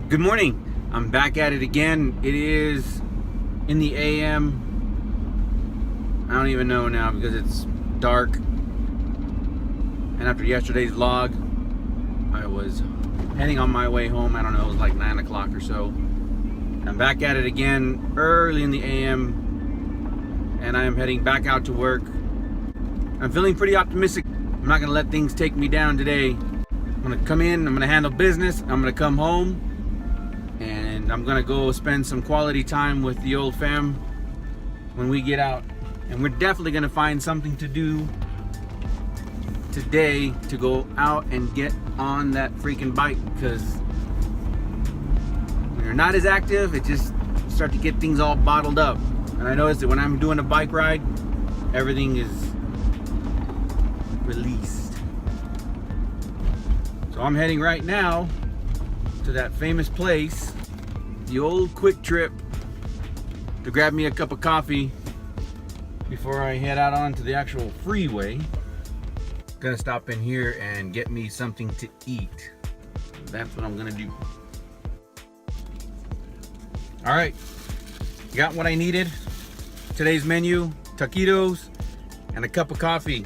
Good morning. I'm back at it again. It is in the AM. I don't even know now because it's dark. And after yesterday's log, I was heading on my way home. I don't know, it was like 9 o'clock or so. I'm back at it again early in the AM. And I am heading back out to work. I'm feeling pretty optimistic. I'm not going to let things take me down today. I'm going to come in, I'm going to handle business, I'm going to come home. And I'm gonna go spend some quality time with the old fam when we get out. And we're definitely gonna find something to do today to go out and get on that freaking bike, because when you're not as active, it just start to get things all bottled up. And I notice that when I'm doing a bike ride, everything is released. So I'm heading right now to that famous place, the old Quick Trip, to grab me a cup of coffee before I head out onto the actual freeway. Gonna stop in here and get me something to eat. That's what I'm gonna do. All right, got what I needed. Today's menu: taquitos and a cup of coffee.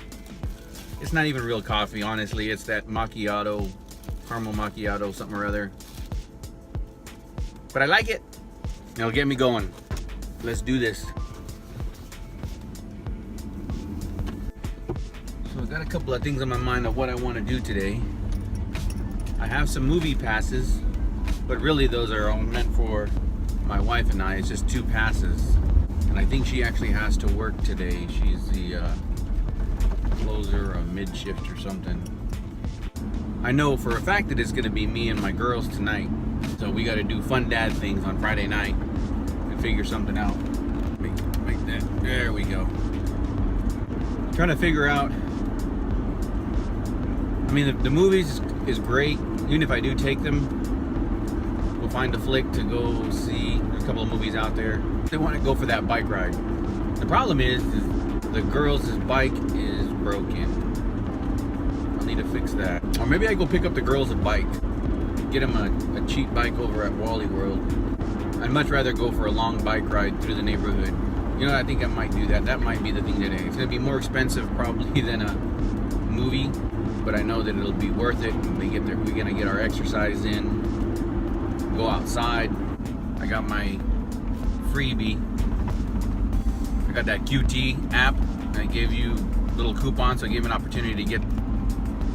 It's not even real coffee, honestly. It's that macchiato, caramel macchiato, something or other. But I like it. It'll get me going. Let's do this. So I've got a couple of things on my mind of what I want to do today. I have some movie passes, but really those are all meant for my wife and I. It's just 2 passes. And I think she actually has to work today. She's the closer of mid-shift or something. I know for a fact that it's going to be me and my girls tonight. So we got to do fun dad things on Friday night and figure something out. Make that. There we go. Trying to figure out. I mean, the movies is great. Even if I do take them, we'll find a flick to go see. There's a couple of movies out there. They want to go for that bike ride. The problem is the girls' bike is broken. I'll need to fix that. Or maybe I go pick up the girls a bike. Get them a cheap bike over at Wally World. I'd much rather go for a long bike ride through the neighborhood. You know, I think I might do that. That might be the thing today. It's going to be more expensive probably than a movie, but I know that it'll be worth it. We're going to get our exercise in, go outside. I got my freebie. I got that QT app. I gave you little coupons, so I gave an opportunity to get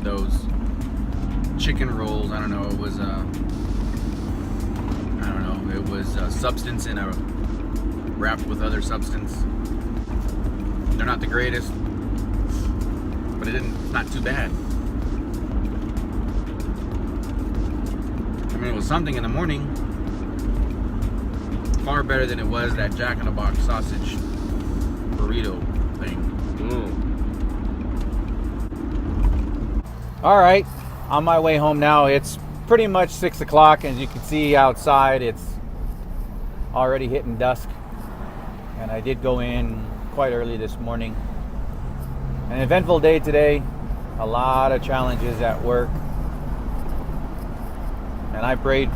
those chicken rolls. I don't know, it was substance in a wrapped with other substance. They're not the greatest, but it's not too bad. I mean, it was something in the morning. Far better than it was that Jack in the Box sausage burrito thing. All right, on my way home now. It's pretty much 6 o'clock. As you can see outside, it's already hitting dusk. And I did go in quite early this morning. An eventful day today. A lot of challenges at work. And I prayed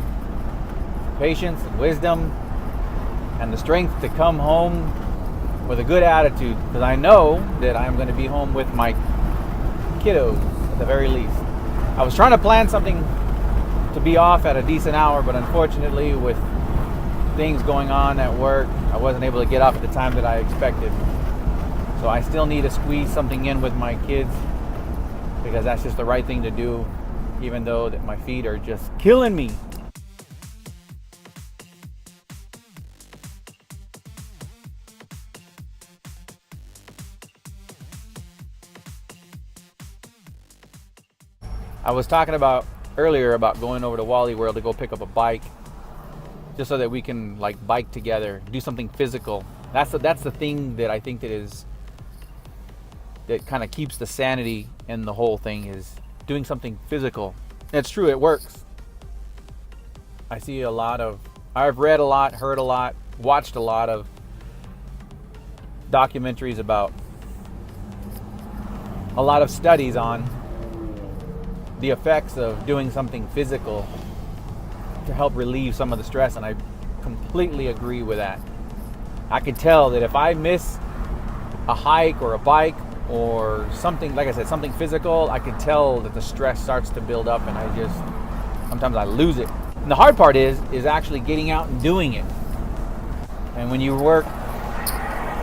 patience and wisdom and the strength to come home with a good attitude, because I know that I'm going to be home with my kiddos at the very least. I was trying to plan something to be off at a decent hour, but unfortunately with things going on at work, I wasn't able to get off at the time that I expected. So I still need to squeeze something in with my kids, because that's just the right thing to do, even though that my feet are just killing me. I was talking about earlier about going over to Wally World to go pick up a bike, just so that we can like bike together, do something physical. That's the thing that I think that kind of keeps the sanity in the whole thing, is doing something physical. It's true, it works. I've read a lot, heard a lot, watched a lot of documentaries about a lot of studies on the effects of doing something physical to help relieve some of the stress, and I completely agree with that. I can tell that if I miss a hike or a bike or something, like I said, something physical, I can tell that the stress starts to build up, and sometimes I lose it. And the hard part is actually getting out and doing it. And when you work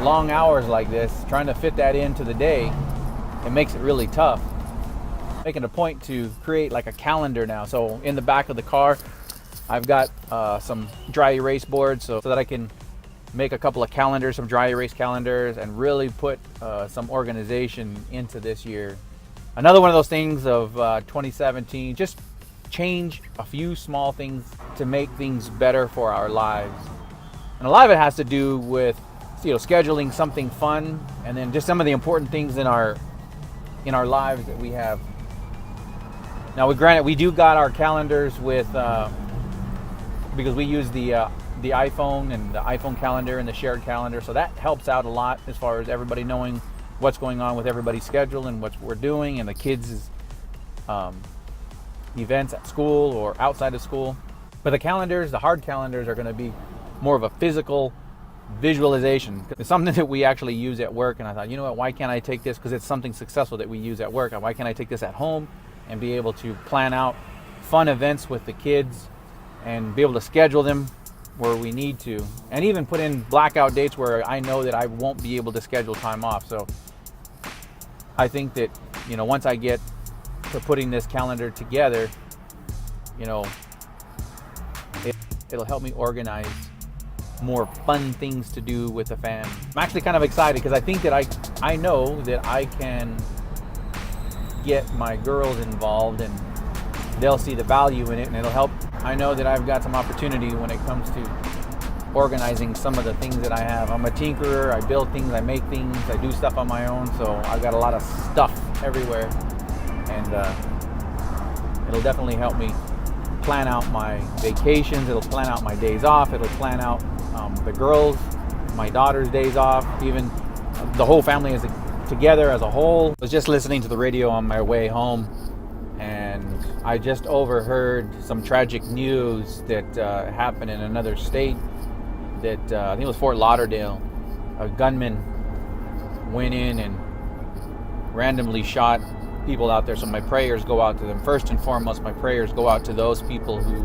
long hours like this, trying to fit that into the day, it makes it really tough. Making a point to create like a calendar now. So in the back of the car, I've got some dry erase boards so that I can make a couple of calendars, some dry erase calendars, and really put some organization into this year. Another one of those things of 2017, just change a few small things to make things better for our lives. And a lot of it has to do with, scheduling something fun, and then just some of the important things in our lives that we have. Now, granted, we do got our calendars with because we use the iPhone and the iPhone calendar and the shared calendar, so that helps out a lot as far as everybody knowing what's going on with everybody's schedule and what we're doing, and the kids' events at school or outside of school. But the hard calendars, are going to be more of a physical visualization. It's something that we actually use at work, and I thought, you know what, why can't I take this, because it's something successful that we use at work, and why can't I take this at home and be able to plan out fun events with the kids and be able to schedule them where we need to, and even put in blackout dates where I know that I won't be able to schedule time off. So I think that, once I get to putting this calendar together, it'll help me organize more fun things to do with the fam. I'm actually kind of excited because I think that I know that I can get my girls involved, and they'll see the value in it, and it'll help. I know that I've got some opportunity when it comes to organizing some of the things that I have. I'm a tinkerer, I build things, I make things, I do stuff on my own, so I've got a lot of stuff everywhere, and it'll definitely help me plan out my vacations, it'll plan out my days off, it'll plan out the girls, my daughter's days off, even the whole family is together as a whole. I was just listening to the radio on my way home, and I just overheard some tragic news that happened in another state, that I think it was Fort Lauderdale. A gunman went in and randomly shot people out there, so my prayers go out to them. First and foremost, my prayers go out to those people who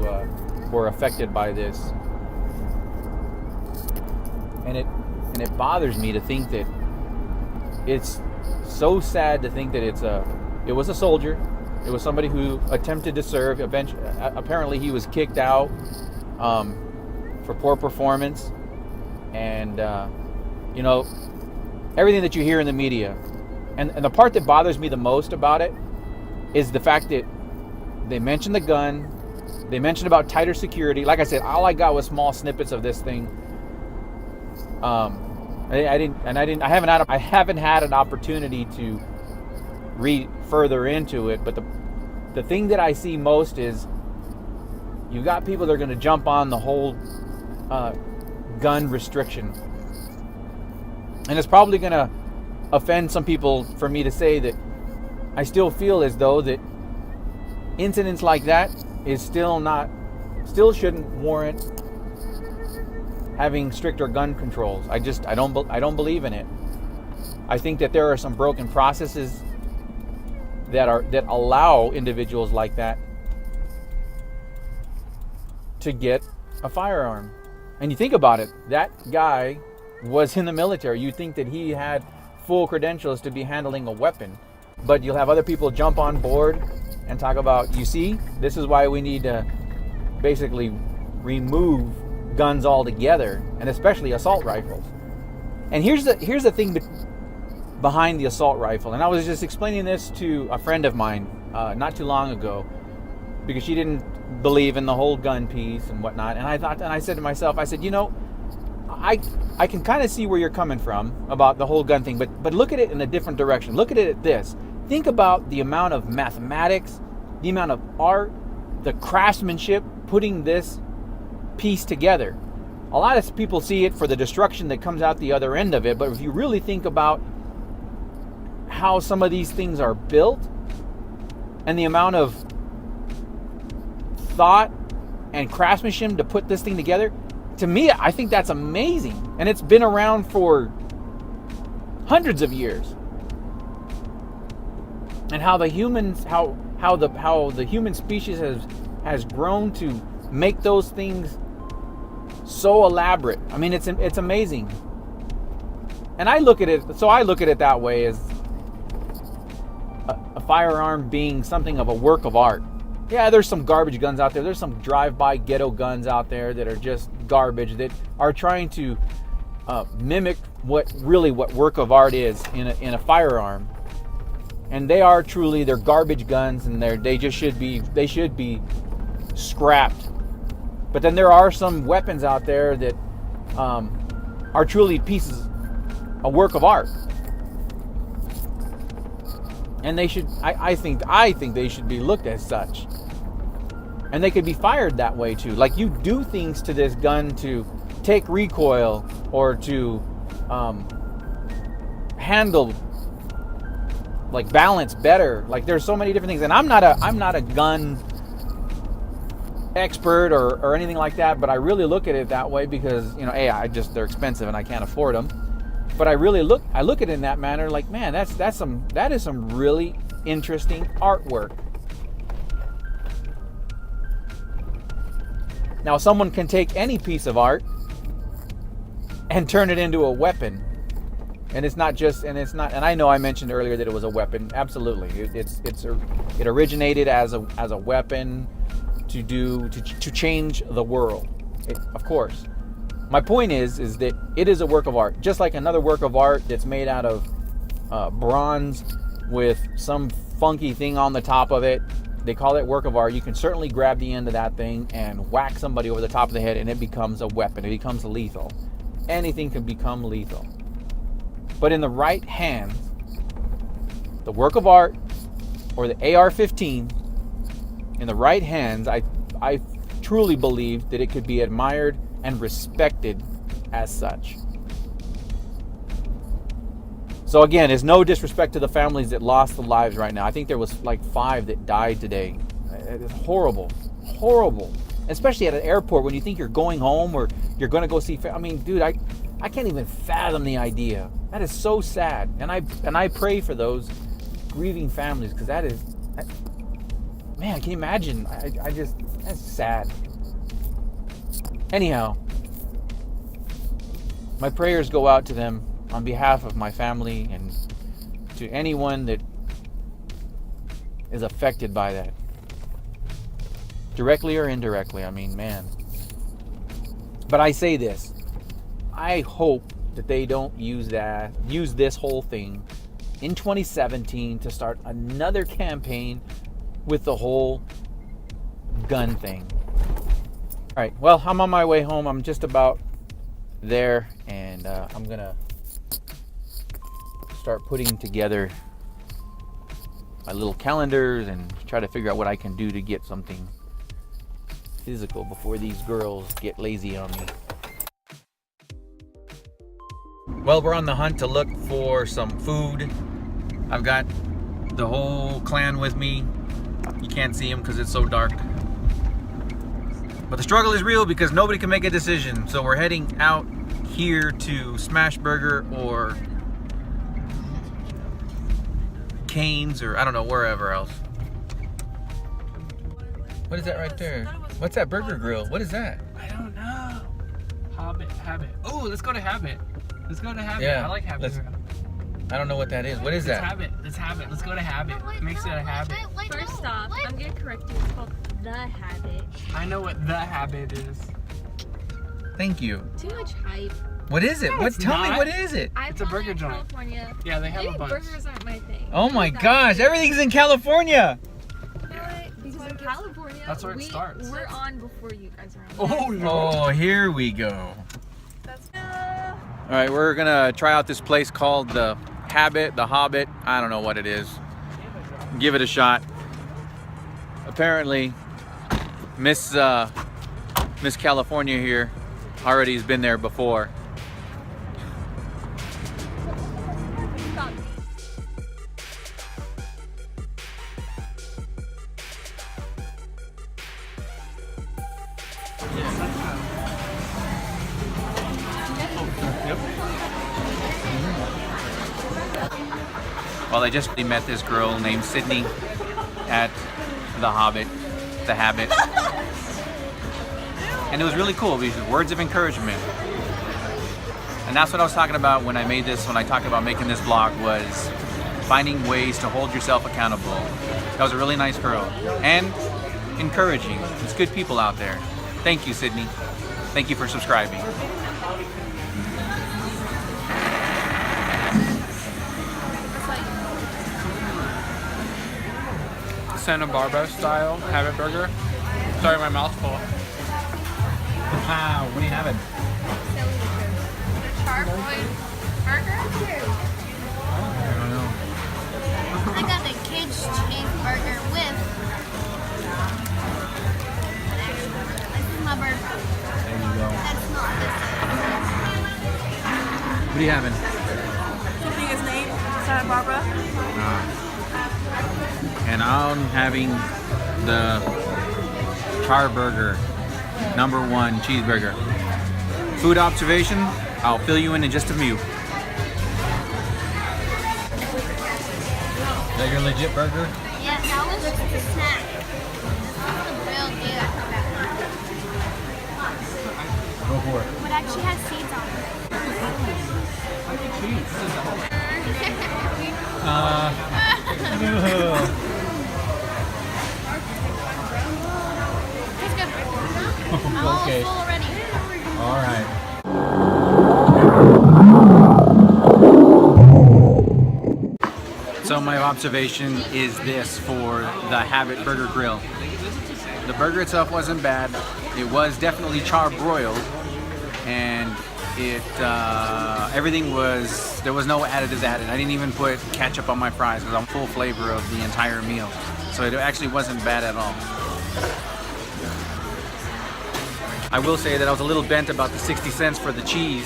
were affected by this. And it bothers me to think that it's so sad to think that it was a soldier. It was somebody who attempted to serve. Eventually, apparently he was kicked out for poor performance. And, everything that you hear in the media. And the part that bothers me the most about it is the fact that they mentioned the gun. They mentioned about tighter security. Like I said, all I got was small snippets of this thing. I haven't had an opportunity to read further into it, but the thing that I see most is you got people that are going to jump on the whole gun restriction, and it's probably going to offend some people for me to say that I still feel as though that incidents like that is still shouldn't warrant having stricter gun controls. I don't believe in it. I think that there are some broken processes that allow individuals like that to get a firearm. And you think about it, that guy was in the military. You think that he had full credentials to be handling a weapon, but you'll have other people jump on board and talk about, you see, this is why we need to basically remove guns altogether, and especially assault rifles. And here's the thing behind the assault rifle. And I was just explaining this to a friend of mine not too long ago, because she didn't believe in the whole gun piece and whatnot. And I said to myself, I said, I can kind of see where you're coming from about the whole gun thing, but look at it in a different direction. Look at it at this. Think about the amount of mathematics, the amount of art, the craftsmanship putting this piece together. A lot of people see it for the destruction that comes out the other end of it, but if you really think about how some of these things are built and the amount of thought and craftsmanship to put this thing together, to me, I think that's amazing. And it's been around for hundreds of years. And how the humans, how the human species has grown to make those things so elaborate. I mean, it's amazing. And I look at it that way, as a firearm being something of a work of art. Yeah, there's some garbage guns out there. There's some drive-by ghetto guns out there that are just garbage, that are trying to mimic what work of art is in a firearm. And they're garbage guns, and they should be scrapped. But then there are some weapons out there that are truly a work of art. And they should, I think they should be looked as such. And they could be fired that way too. Like, you do things to this gun to take recoil or to handle, like, balance better. Like, there's so many different things. And I'm not a gun expert or anything like that, but I really look at it that way because, they're expensive and I can't afford them. But I look at it in that manner, like, man, that is some really interesting artwork. Now, someone can take any piece of art and turn it into a weapon. And I know I mentioned earlier that it was a weapon. Absolutely. It originated as a weapon to change the world. Of course. My point is that it is a work of art, just like another work of art that's made out of bronze with some funky thing on the top of it. They call it work of art. You can certainly grab the end of that thing and whack somebody over the top of the head, and it becomes a weapon. It becomes lethal. Anything can become lethal. But in the right hands, the work of art, or the AR-15, in the right hands, I truly believe that it could be admired and respected as such. So again, it's no disrespect to the families that lost their lives right now. I think there was like 5 that died today. It's horrible. Especially at an airport when you think you're going home or you're going to go see. I mean, dude, I can't even fathom the idea. That is so sad. And I pray for those grieving families, because man, can you imagine? That's sad. Anyhow, my prayers go out to them on behalf of my family and to anyone that is affected by that, directly or indirectly. I mean, man. But I say this, I hope that they don't use this whole thing in 2017 to start another campaign with the whole gun thing. All right, well, I'm on my way home. I'm just about there, and I'm gonna start putting together my little calendars and try to figure out what I can do to get something physical before these girls get lazy on me. Well, we're on the hunt to look for some food. I've got the whole clan with me. You can't see them because it's so dark. But the struggle is real because nobody can make a decision. So we're heading out here to Smashburger or Cane's, or I don't know, wherever else. What is that right there? What's that burger grill? What is that? I don't know. Habit. Oh, let's go to Habit. Let's go to Habit. Yeah, I like Habit. I don't know what that is. What is that? It's Habit. Let's go to Habit. Makes it a habit. First off, I'm gonna correct you. It's called The Habit. I know what The Habit is. Thank you. Too much hype. What is it? No, Tell me, what is it? It's a burger joint. California. Yeah, they have Maybe a bunch. burgers aren't my thing. Oh my gosh, everything's in California. You know what? Because in California, That's where it starts. We're on before you guys are on. Oh no. Oh, here we go. That's All right, we're gonna try out this place called the Hobbit. I don't know what it is. Give it a shot. Apparently, Miss California here already has been there before. Well, I just met this girl named Sydney at the Habit. And it was really cool because words of encouragement. And that's what I was talking about when I talked about making this vlog, was finding ways to hold yourself accountable. That was a really nice girl. And encouraging. There's good people out there. Thank you, Sydney. Thank you for subscribing. Santa Barbara style Habit burger. Sorry, my mouth's full. Wow, what are you having? Charbroiled burger? I don't know. I got a caged cheeseburger with. This is my burger. There you go. That's not this. What are you having? Something is named Santa Barbara. And I'm having the Charburger #1 cheeseburger. Food observation, I'll fill you in just a few. Is that your legit burger? Yeah, that was just a snack. This is the real deal. Go for it. But actually has seeds on it. It's good. I'm almost Okay. full already. All right. So my observation is this for the Habit Burger Grill. The burger itself wasn't bad. It was definitely charbroiled, and everything was, there was no additives added. I didn't even put ketchup on my fries because I'm full flavor of the entire meal. So it actually wasn't bad at all. I will say that I was a little bent about the 60 cents for the cheese.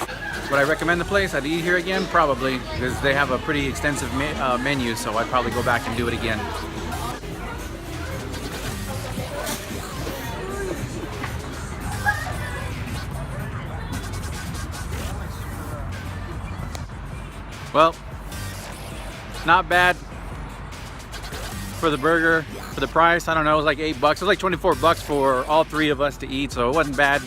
Would I recommend the place? I'd eat here again? Probably, because they have a pretty extensive menu, so I'd probably go back and do it again. Well, not bad for the burger. For the price, I don't know, it was like $8. It was like 24 bucks for all three of us to eat, so it wasn't bad.